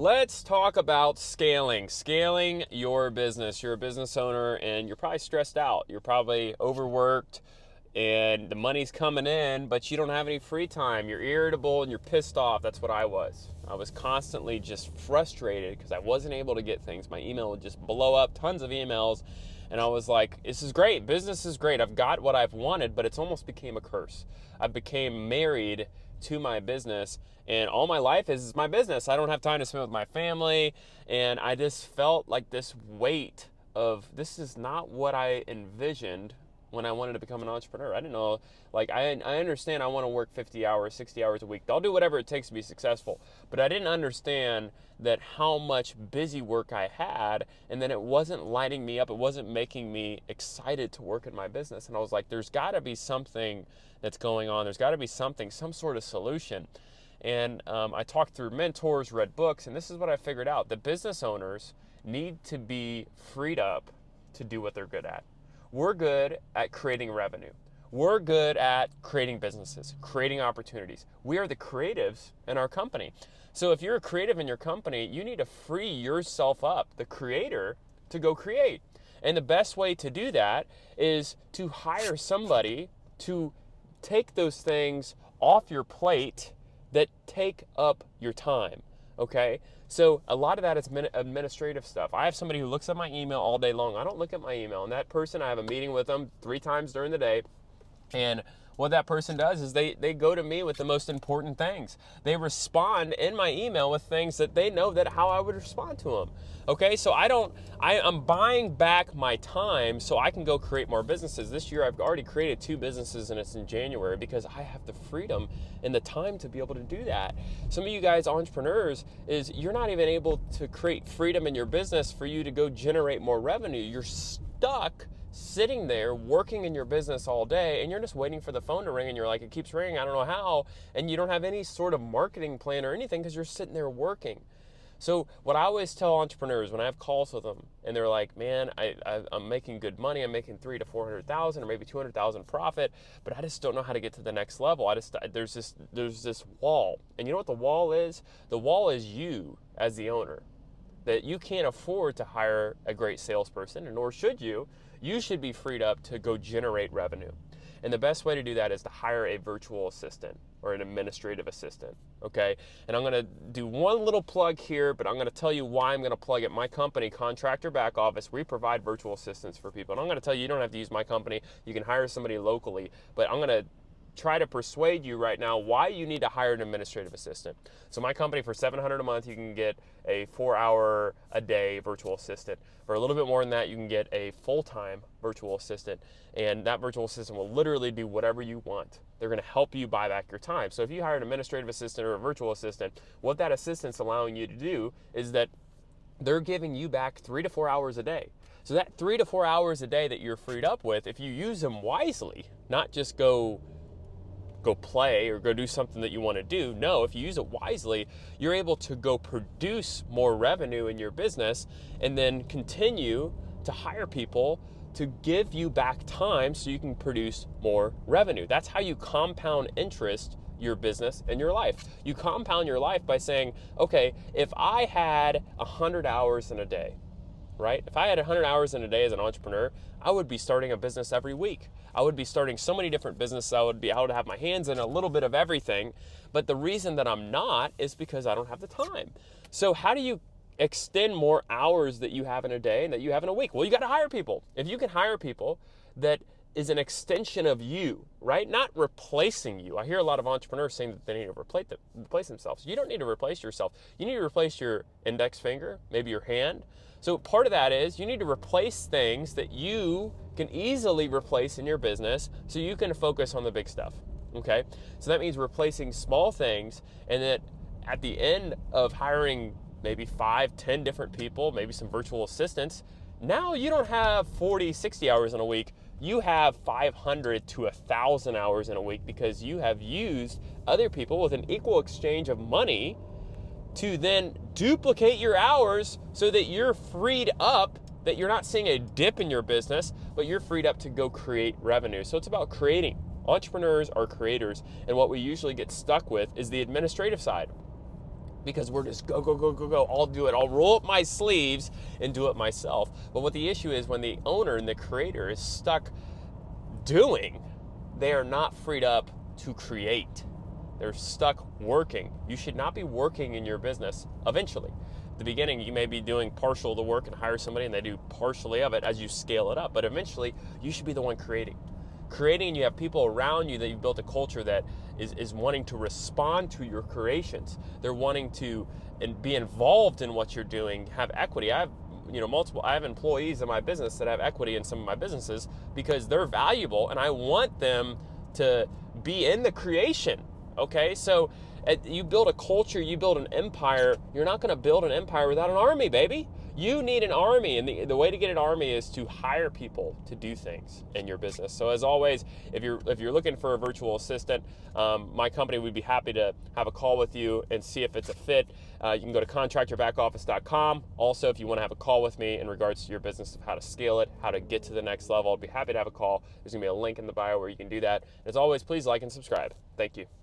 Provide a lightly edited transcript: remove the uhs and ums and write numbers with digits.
Let's talk about scaling your business. You're a business owner and you're probably stressed out. You're probably overworked and the money's coming in, but you don't have any free time. You're irritable and you're pissed off. That's what I was. I was constantly just frustrated because I wasn't able to get things. My email would just blow up, tons of emails. And I was like, this is great. Business is great. I've got what I've wanted, but it's almost became a curse. I became married to my business, and all my life is my business. I don't have time to spend with my family, and I just felt like this weight of this is not what I envisioned when I wanted to become an entrepreneur. I didn't know, like, I understand I want to work 50 hours, 60 hours a week. I'll do whatever it takes to be successful. But I didn't understand that how much busy work I had, and then it wasn't lighting me up. It wasn't making me excited to work in my business. And I was like, there's got to be something that's going on. There's got to be something, some sort of solution. And I talked through mentors, read books, and this is what I figured out. The business owners need to be freed up to do what they're good at. We're good at creating revenue. We're good at creating businesses, creating opportunities. We are the creatives in our company. So if you're a creative in your company, you need to free yourself up, the creator, to go create. And the best way to do that is to hire somebody to take those things off your plate that take up your time. Okay, so a lot of that is administrative stuff. I have somebody who looks at my email all day long. I don't look at my email, and that person, I have a meeting with them 3 times during the day, and what that person does is they go to me with the most important things. They respond in my email with things that they know that how I would respond to them. Okay, so I'm buying back my time so I can go create more businesses. This year I've already created 2 businesses, and it's in January because I have the freedom and the time to be able to do that. Some of you guys entrepreneurs is you're not even able to create freedom in your business for you to go generate more revenue. You're stuck sitting there working in your business all day, and you're just waiting for the phone to ring, and you're like, it keeps ringing, I don't know how, and you don't have any sort of marketing plan or anything because you're sitting there working. So what I always tell entrepreneurs when I have calls with them, and they're like, man, I'm making good money, I'm making 300,000 to 400,000 or maybe 200,000 profit, but I just don't know how to get to the next level. There's this wall, and you know what the wall is? The wall is you as the owner. That you can't afford to hire a great salesperson, and nor should you. You should be freed up to go generate revenue. And the best way to do that is to hire a virtual assistant or an administrative assistant, okay? And I'm gonna do one little plug here, but I'm gonna tell you why I'm gonna plug it. My company, Contractor Back Office, we provide virtual assistants for people. And I'm gonna tell you, you don't have to use my company. You can hire somebody locally, but I'm gonna try to persuade you right now why you need to hire an administrative assistant. So my company, for $700 a month, you can get a 4-hour a day virtual assistant. For a little bit more than that, you can get a full-time virtual assistant, and that virtual assistant will literally do whatever you want. They're going to help you buy back your time. So if you hire an administrative assistant or a virtual assistant, what that assistant's allowing you to do is that they're giving you back 3 to 4 hours a day. So that 3 to 4 hours a day that you're freed up with, if you use them wisely, not just go play or go do something that you want to do. No, if you use it wisely, you're able to go produce more revenue in your business and then continue to hire people to give you back time so you can produce more revenue. That's how you compound interest your business and your life. You compound your life by saying, okay, if I had 100 hours in a day, right? If I had 100 hours in a day as an entrepreneur, I would be starting a business every week. I would be starting so many different businesses. I would have my hands in a little bit of everything. But the reason that I'm not is because I don't have the time. So how do you extend more hours that you have in a day and that you have in a week? Well, you got to hire people. If you can hire people that is an extension of you, right? Not replacing you. I hear a lot of entrepreneurs saying that they need to replace themselves. You don't need to replace yourself. You need to replace your index finger, maybe your hand. So part of that is you need to replace things that you can easily replace in your business so you can focus on the big stuff, okay? So that means replacing small things, and that at the end of hiring maybe 5, 10 different people, maybe some virtual assistants, now you don't have 40, 60 hours in a week. You have 500 to 1,000 hours in a week because you have used other people with an equal exchange of money to then duplicate your hours so that you're freed up, that you're not seeing a dip in your business, but you're freed up to go create revenue. So it's about creating. Entrepreneurs are creators, and what we usually get stuck with is the administrative side. because we're just go, go, go, go, go. I'll do it. I'll roll up my sleeves and do it myself. But what the issue is, when the owner and the creator is stuck doing, they are not freed up to create. They're stuck working. You should not be working in your business eventually. At the beginning, you may be doing partial of the work and hire somebody and they do partially of it as you scale it up. But eventually, you should be the one creating. And you have people around you that you've built a culture that is wanting to respond to your creations. They're wanting to be involved in what you're doing, have equity. I have employees in my business that have equity in some of my businesses because they're valuable and I want them to be in the creation. Okay, so you build a culture, you build an empire. You're not going to build an empire without an army, baby. You need an army, and the way to get an army is to hire people to do things in your business. So as always, if you're looking for a virtual assistant, my company would be happy to have a call with you and see if it's a fit. You can go to contractyourbackoffice.com. Also, if you want to have a call with me in regards to your business, of how to scale it, how to get to the next level, I'd be happy to have a call. There's going to be a link in the bio where you can do that. And as always, please like and subscribe. Thank you.